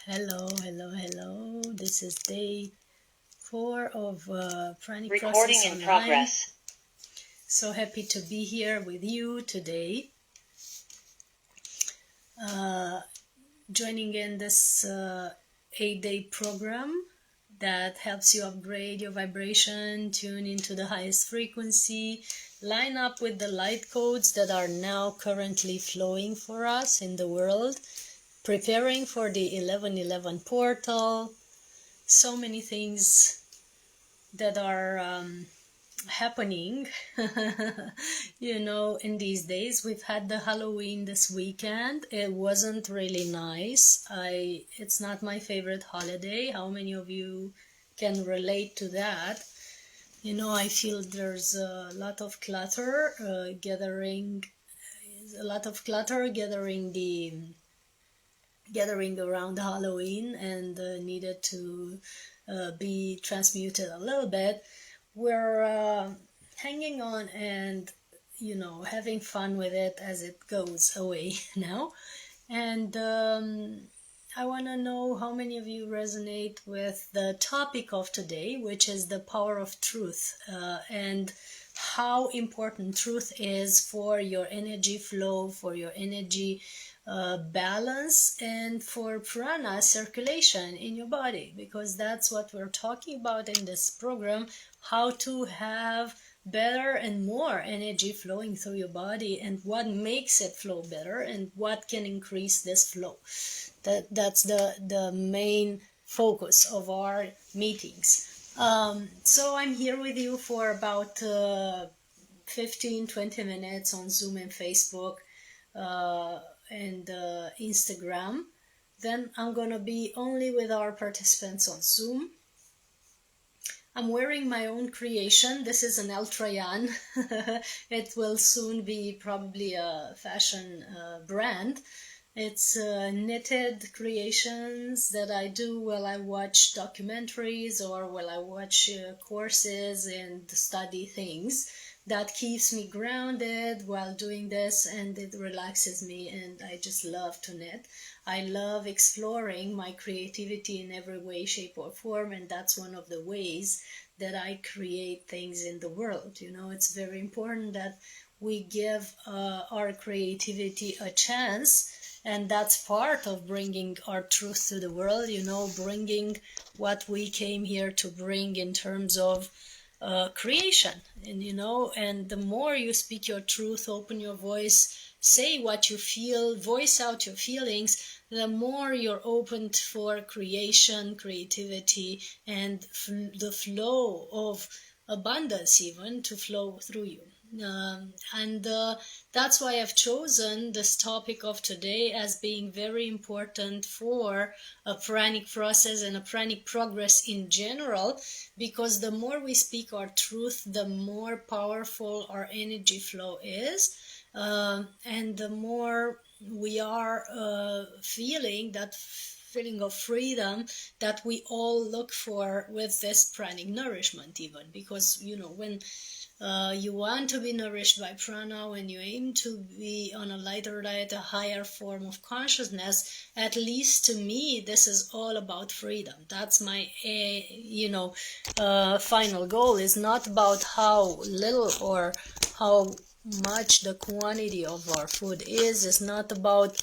Hello. This is day 4 of Pranic Recording process in online. progress. So happy to be here with you today. Joining in this 8-day program that helps you upgrade your vibration, tune into the highest frequency, line up with the light codes that are now currently flowing for us in the world, preparing for the 1111 portal. So many things that are happening in these days. We've had the Halloween this weekend. It wasn't really nice. It's not my favorite holiday. How many of you can relate to that? I feel there's a lot of clutter gathering around Halloween, and needed to be transmuted a little bit. We're hanging on and having fun with it as it goes away now. And I want to know how many of you resonate with the topic of today, which is the power of truth, and how important truth is for your energy flow, for your energy balance, and for prana circulation in your body, because that's what we're talking about in this program: how to have better and more energy flowing through your body, and what makes it flow better, and what can increase this flow. That's the main focus of our meetings. So I'm here with you for about 15-20 minutes on Zoom and Facebook and Instagram. Then I'm gonna be only with our participants on Zoom. I'm wearing my own creation. This is an Eltrayan. It will soon be probably a fashion brand. It's knitted creations that I do while I watch documentaries or while I watch courses and study things. That keeps me grounded while doing this, and it relaxes me, and I just love to knit. I love exploring my creativity in every way, shape, or form, and that's one of the ways that I create things in the world. It's very important that we give our creativity a chance, and that's part of bringing our truth to the world, bringing what we came here to bring in terms of creation. And the more you speak your truth, open your voice, say what you feel, voice out your feelings, the more you're open for creation, creativity, and the flow of abundance even to flow through you. And that's why I've chosen this topic of today as being very important for a pranic process and a pranic progress in general, because the more we speak our truth, the more powerful our energy flow is, and the more we are feeling that feeling of freedom that we all look for with this pranic nourishment. Even because when you want to be nourished by prana, when you aim to be on a lighter diet, a higher form of consciousness, at least to me, this is all about freedom. That's my, final goal. Is not about how little or how much the quantity of our food is. It's not about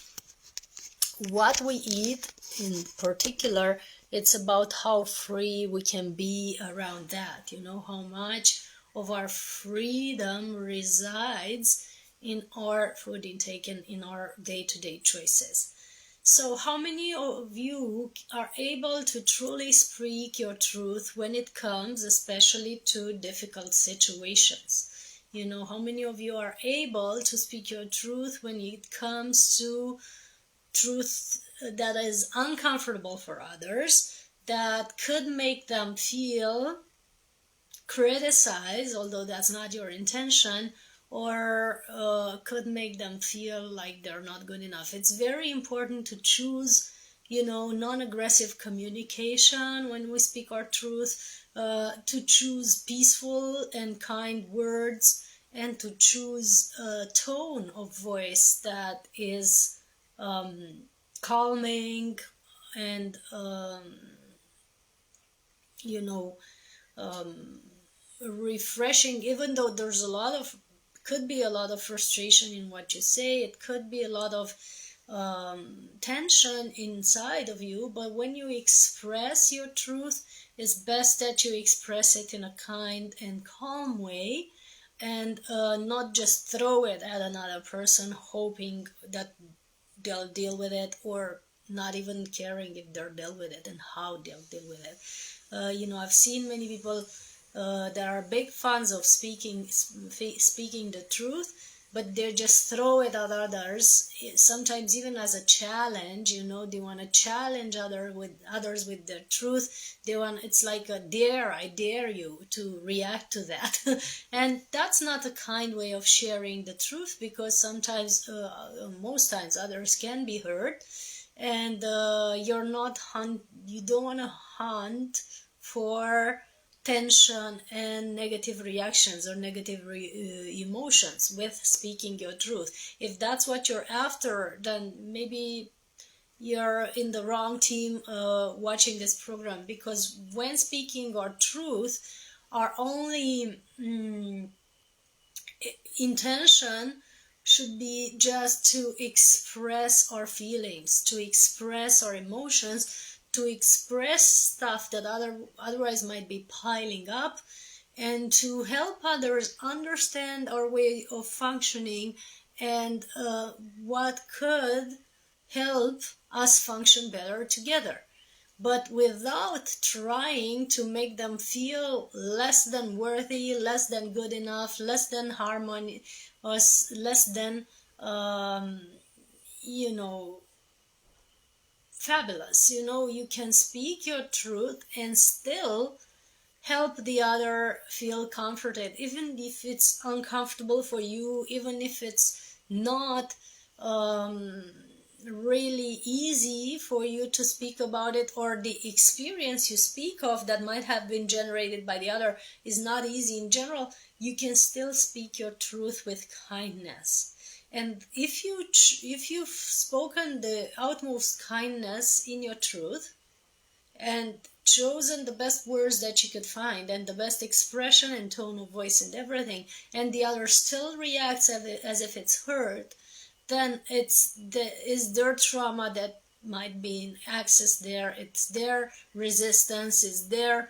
what we eat in particular. It's about how free we can be around that. How much of our freedom resides in our food intake and in our day-to-day choices. So how many of you are able to truly speak your truth when it comes especially to difficult situations? How many of you are able to speak your truth when it comes to truth that is uncomfortable for others, that could make them feel criticized, although that's not your intention, or could make them feel like they're not good enough? It's very important to choose non-aggressive communication when we speak our truth, to choose peaceful and kind words, and to choose a tone of voice that is calming and you know, refreshing, even though there's could be a lot of frustration in what you say, it could be a lot of tension inside of you, but when you express your truth, it's best that you express it in a kind and calm way, and not just throw it at another person hoping that they'll deal with it, or not even caring if they'll deal with it and how they'll deal with it. I've seen many people that are big fans of speaking the truth, but they just throw it at others, sometimes even as a challenge. They want to challenge others with their truth. It's like a dare, I dare you to react to that. And that's not a kind way of sharing the truth, because sometimes, most times, others can be hurt, and you don't want to hunt for tension and negative reactions or negative emotions with speaking your truth. If that's what you're after, then maybe you're in the wrong team watching this program, because when speaking our truth, our only intention should be just to express our feelings, to express our emotions, to express stuff that otherwise might be piling up, and to help others understand our way of functioning, and what could help us function better together, but without trying to make them feel less than worthy, less than good enough, less than harmony, or less than fabulous. You can speak your truth and still help the other feel comforted, even if it's uncomfortable for you, even if it's not really easy for you to speak about it, or the experience you speak of that might have been generated by the other is not easy in general. You can still speak your truth with kindness. And if you've spoken the utmost kindness in your truth, and chosen the best words that you could find, and the best expression and tone of voice and everything, and the other still reacts as if it's hurt, then it's their trauma that might be in access there. It's their resistance, it's their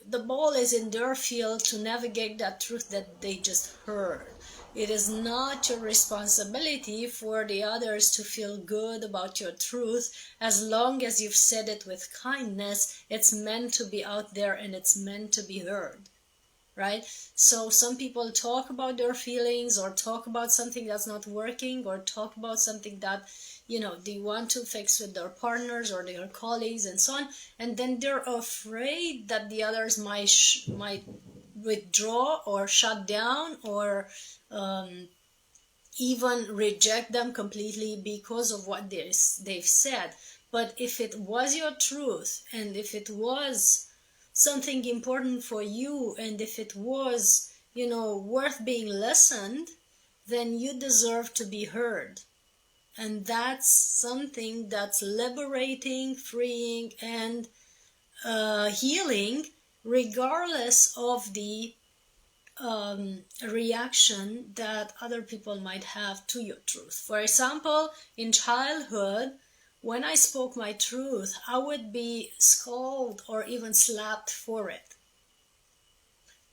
the ball is in their field to navigate that truth that they just heard. It is not your responsibility for the others to feel good about your truth. As long as you've said it with kindness, it's meant to be out there and it's meant to be heard. Right? So some people talk about their feelings, or talk about something that's not working, or talk about something that they want to fix with their partners or their colleagues and so on, and then they're afraid that the others might withdraw or shut down, or even reject them completely because of what they've said. But if it was your truth, and if it was something important for you, and if it was worth being listened, then you deserve to be heard. And that's something that's liberating, freeing, and healing, regardless of the reaction that other people might have to your truth. For example, in childhood, when I spoke my truth, I would be scolded or even slapped for it.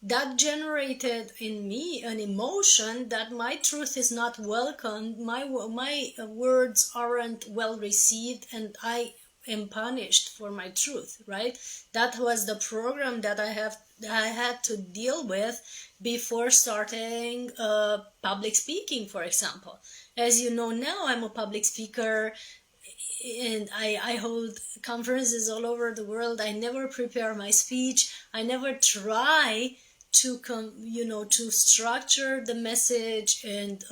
That generated in me an emotion that my truth is not welcomed, my words aren't well received, and I am punished for my truth, right? That was the program that I had to deal with before starting public speaking, for example. As you know now, I'm a public speaker, and I hold conferences all over the world. I never prepare my speech. I never try to to structure the message, and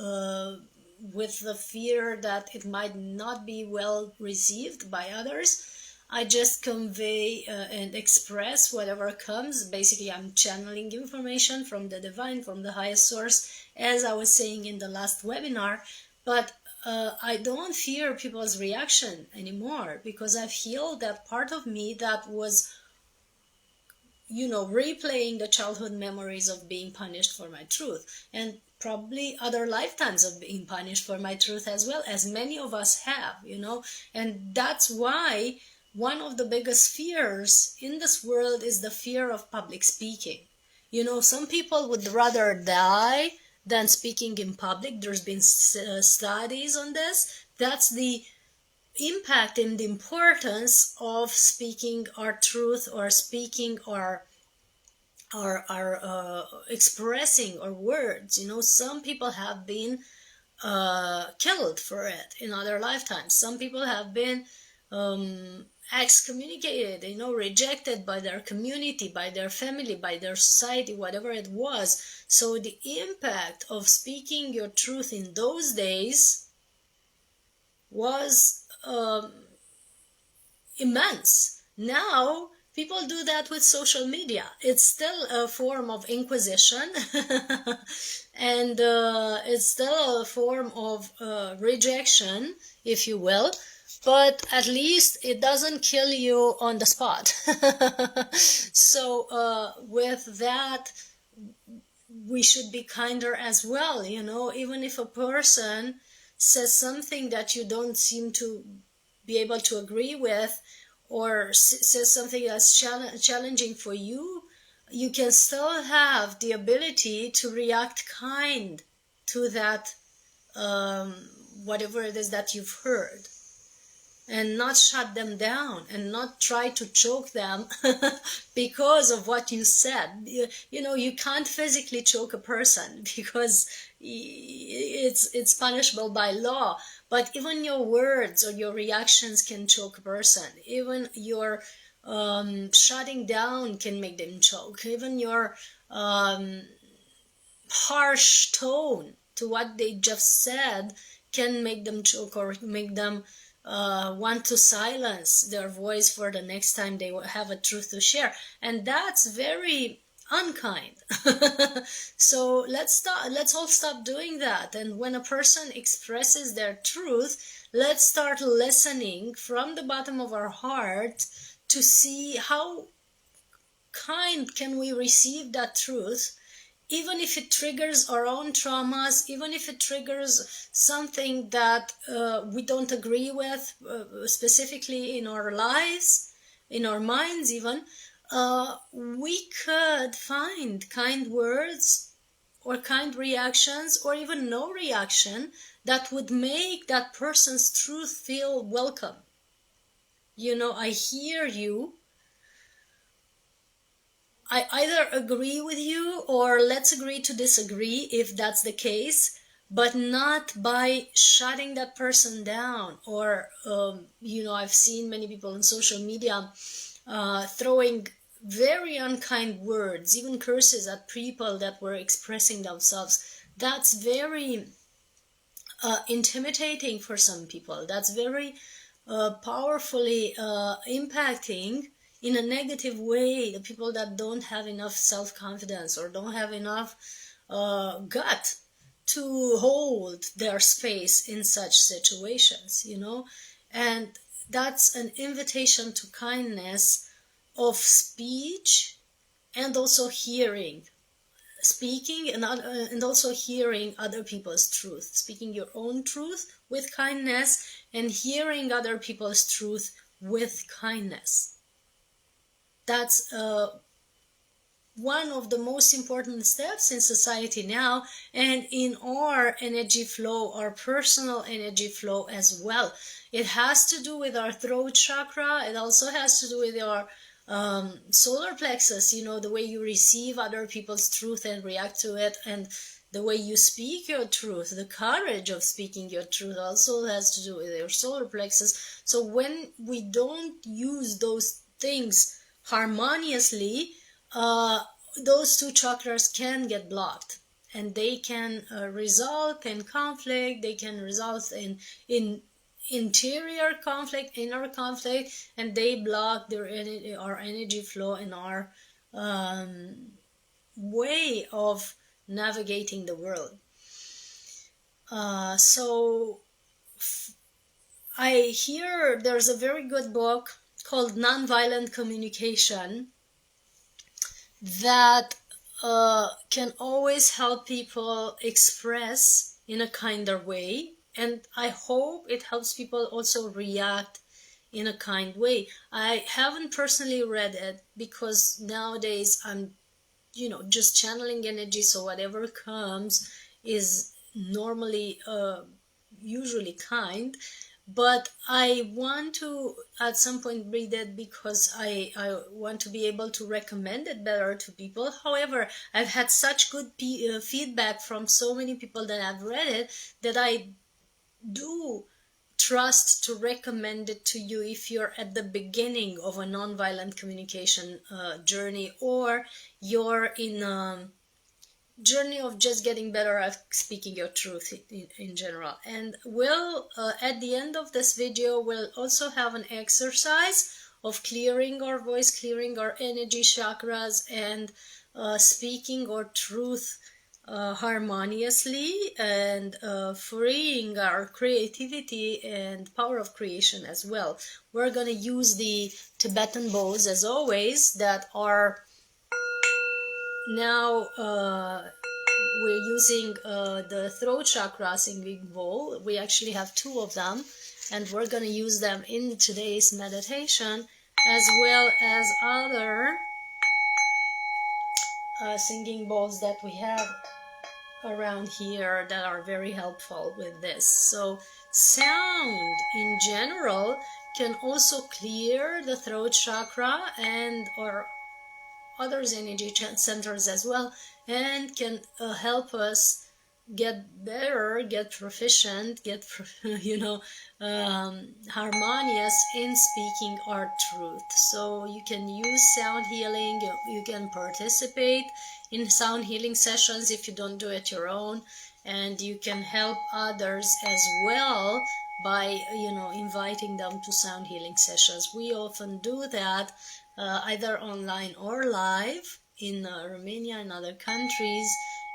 with the fear that it might not be well received by others. I just convey and express whatever comes. Basically, I'm channeling information from the divine, from the highest source, as I was saying in the last webinar. But I don't fear people's reaction anymore, because I've healed that part of me that was, replaying the childhood memories of being punished for my truth, and probably other lifetimes of being punished for my truth as well, as many of us have, and that's why one of the biggest fears in this world is the fear of public speaking. Some people would rather die than speaking in public. There's been studies on this. That's the impact and the importance of speaking our truth, or speaking our expressing our words. Some people have been killed for it in other lifetimes. Some people have been excommunicated, rejected by their community, by their family, by their society, whatever it was. So the impact of speaking your truth in those days was immense. Now people do that with social media. It's still a form of inquisition and it's still a form of rejection, if you will, but at least it doesn't kill you on the spot. So with that, we should be kinder as well. Even if a person says something that you don't seem to be able to agree with, or says something that's challenging for you, you can still have the ability to react kind to that, whatever it is that you've heard, and not shut them down and not try to choke them because of what you said. You can't physically choke a person because it's punishable by law, but even your words or your reactions can choke a person. Even your shutting down can make them choke. Even your harsh tone to what they just said can make them choke, or make them want to silence their voice for the next time they have a truth to share. And that's very unkind. So let's all stop doing that. And when a person expresses their truth, let's start listening from the bottom of our heart to see how kind can we receive that truth, even if it triggers our own traumas, even if it triggers something that we don't agree with, specifically in our lives, in our minds even. We could find kind words or kind reactions, or even no reaction, that would make that person's truth feel welcome. I hear you. I either agree with you, or let's agree to disagree if that's the case, but not by shutting that person down. Or, I've seen many people on social media throwing very unkind words, even curses at people that were expressing themselves. That's very intimidating for some people. That's very powerfully impacting in a negative way the people that don't have enough self-confidence, or don't have enough gut to hold their space in such situations, and that's an invitation to kindness of speech, and also hearing, speaking and also hearing other people's truth, speaking your own truth with kindness, and hearing other people's truth with kindness. That's one of the most important steps in society now, and in our energy flow, our personal energy flow as well. It has to do with our throat chakra. It also has to do with our solar plexus, the way you receive other people's truth and react to it, and the way you speak your truth. The courage of speaking your truth also has to do with your solar plexus. So when we don't use those things harmoniously, those two chakras can get blocked, and they can result in conflict. They can result in interior conflict, inner conflict, and they block our energy flow, and our way of navigating the world. So I hear there's a very good book called Nonviolent Communication that can always help people express in a kinder way, and I hope it helps people also react in a kind way. I haven't personally read it because nowadays I'm just channeling energy, so whatever comes is normally usually kind, but I want to at some point read it because I want to be able to recommend it better to people. However, I've had such good feedback from so many people that have read it that I do trust to recommend it to you if you're at the beginning of a nonviolent communication journey, or you're in a journey of just getting better at speaking your truth in general. And we'll at the end of this video we'll also have an exercise of clearing our voice, clearing our energy chakras, and speaking our truth harmoniously, and freeing our creativity and power of creation as well. We're going to use the Tibetan bows as always that are now we're using the throat chakra singing bowl. We actually have two of them, and we're going to use them in today's meditation, as well as other singing bowls that we have around here that are very helpful with this. So sound in general can also clear the throat chakra and or others energy centers as well, and can help us get better, get proficient, get harmonious in speaking our truth. So you can use sound healing, you can participate in sound healing sessions if you don't do it your own, and you can help others as well by inviting them to sound healing sessions. We often do that either online or live in Romania and other countries,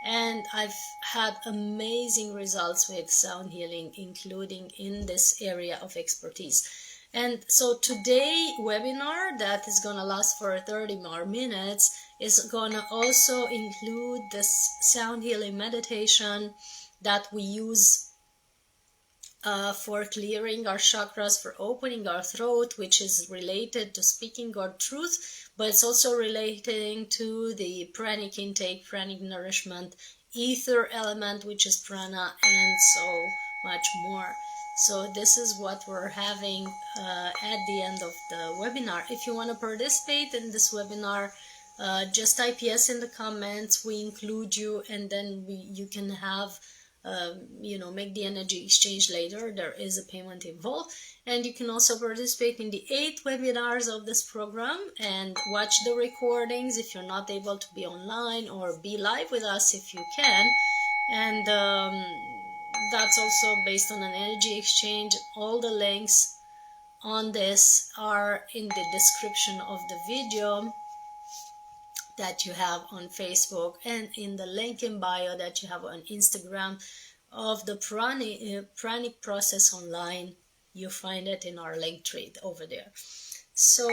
and I've had amazing results with sound healing, including in this area of expertise. And so today webinar that is gonna last for 30 more minutes is gonna also include this sound healing meditation that we use for clearing our chakras, for opening our throat, which is related to speaking our truth, but it's also relating to the pranic intake, pranic nourishment, ether element, which is prana, and so much more. So this is what we're having at the end of the webinar. If you want to participate in this webinar, just type yes in the comments. We include you, and then you can have make the energy exchange later. There is a payment involved, and you can also participate in the 8 webinars of this program and watch the recordings if you're not able to be online, or be live with us if you can. And that's also based on an energy exchange. All the links on this are in the description of the video that you have on Facebook, and in the link in bio that you have on Instagram of the Pranic process online. You find it in our link tree over there. So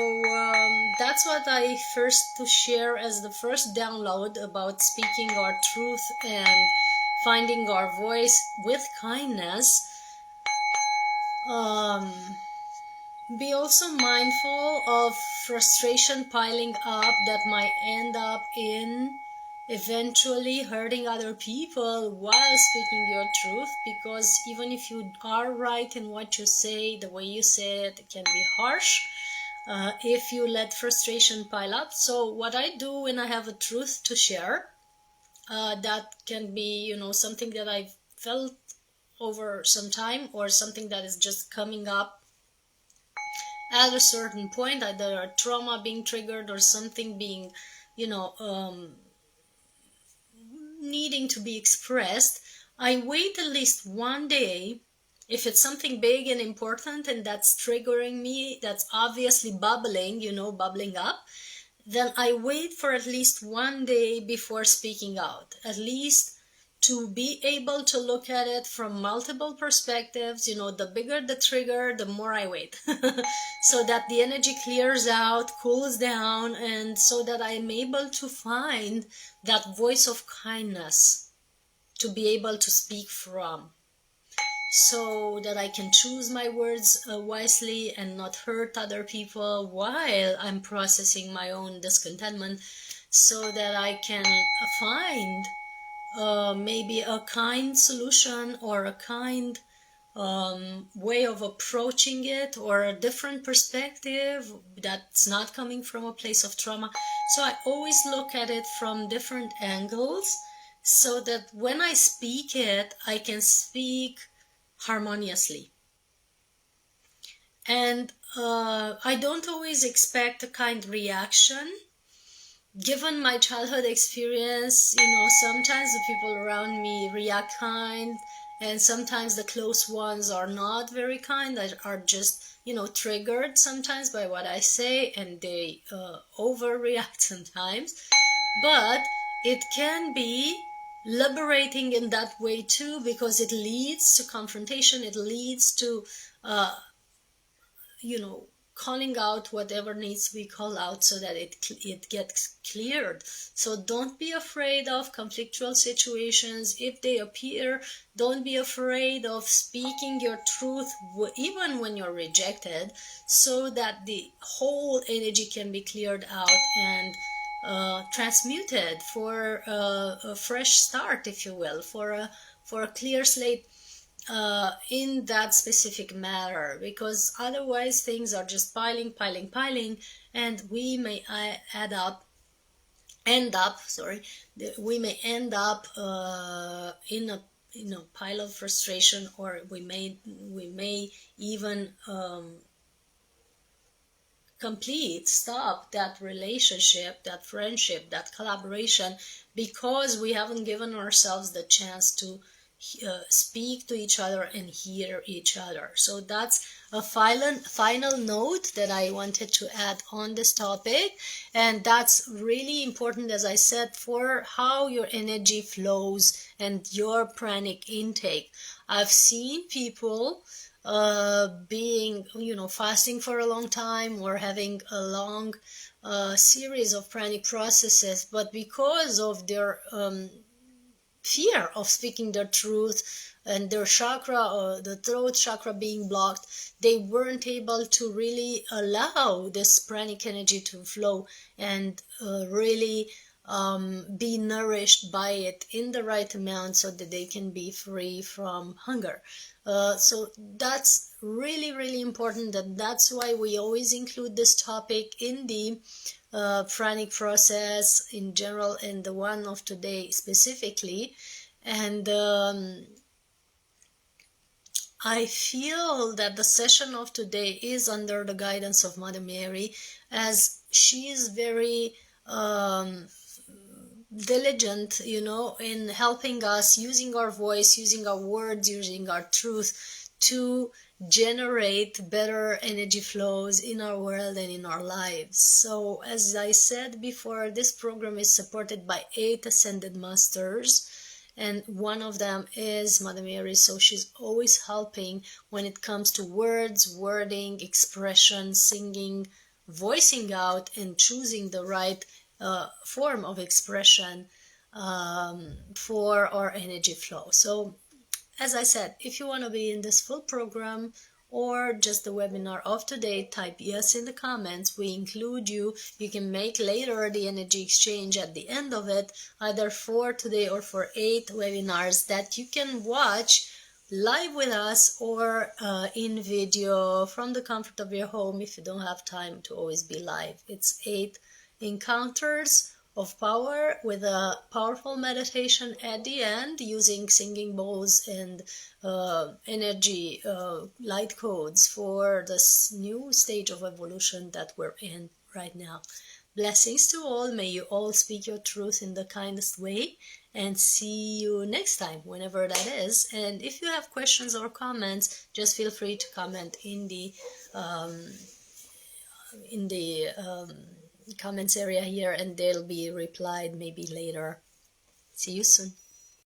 that's what I first to share as the first download about speaking our truth and finding our voice with kindness. Be also mindful of frustration piling up that might end up in eventually hurting other people while speaking your truth, because even if you are right in what you say, the way you say it can be harsh if you let frustration pile up. So what I do when I have a truth to share, that can be something that I've felt over some time, or something that is just coming up at a certain point, either a trauma being triggered or something being needing to be expressed, I wait at least one day. If it's something big and important and that's triggering me, that's obviously bubbling up, then I wait for at least one day before speaking out, at least to be able to look at it from multiple perspectives. You know, the bigger the trigger, the more I wait. So that the energy clears out, cools down, and so that I'm able to find that voice of kindness to be able to speak from, so that I can choose my words wisely and not hurt other people while I'm processing my own discontentment, so that I can find maybe a kind solution or a kind way of approaching it, or a different perspective that's not coming from a place of trauma. So I always look at it from different angles, so that when I speak it, I can speak harmoniously. And I don't always expect a kind reaction. Given my childhood experience, you know, sometimes the people around me react kind, and sometimes the close ones are not very kind, that are just, you know, triggered sometimes by what I say, and they overreact sometimes. But it can be liberating in that way too, because it leads to confrontation, it leads to you know, calling out whatever needs to be called out, so that it gets cleared. So don't be afraid of conflictual situations if they appear. Don't be afraid of speaking your truth even when you're rejected, so that the whole energy can be cleared out and transmuted for a fresh start, if you will, for a clear slate in that specific matter. Because otherwise things are just piling, and we may we may end up in a, you know, pile of frustration, or we may even stop that relationship, that friendship, that collaboration, because we haven't given ourselves the chance to speak to each other and hear each other. So that's a final note that I wanted to add on this topic. And that's really important, as I said, for how your energy flows and your pranic intake. I've seen people being, you know, fasting for a long time, or having a long series of pranic processes, but because of their fear of speaking their truth, and their chakra, or the throat chakra, being blocked, they weren't able to really allow this pranic energy to flow and really be nourished by it in the right amount, so that they can be free from hunger. So that's really important, and that's why we always include this topic in the pranic process in general, and the one of today specifically. And I feel that the session of today is under the guidance of Mother Mary, as she is very diligent, you know, in helping us, using our voice, using our words, using our truth to generate better energy flows in our world and in our lives. So as I said before, this program is supported by 8 ascended masters, and one of them is Mother Mary. So she's always helping when it comes to words, wording, expression, singing, voicing out, and choosing the right form of expression for our energy flow. So as I said, if you want to be in this full program or just the webinar of today, type yes in the comments. We include you. You can make later the energy exchange at the end of it, either for today or for 8 webinars that you can watch live with us, or in video from the comfort of your home if you don't have time to always be live. It's 8 encounters of power with a powerful meditation at the end, using singing bowls and energy light codes for this new stage of evolution that we're in right now. Blessings to all. May you all speak your truth in the kindest way, and see you next time, whenever that is. And if you have questions or comments, just feel free to comment in the comments area here, and they'll be replied maybe later. See you soon.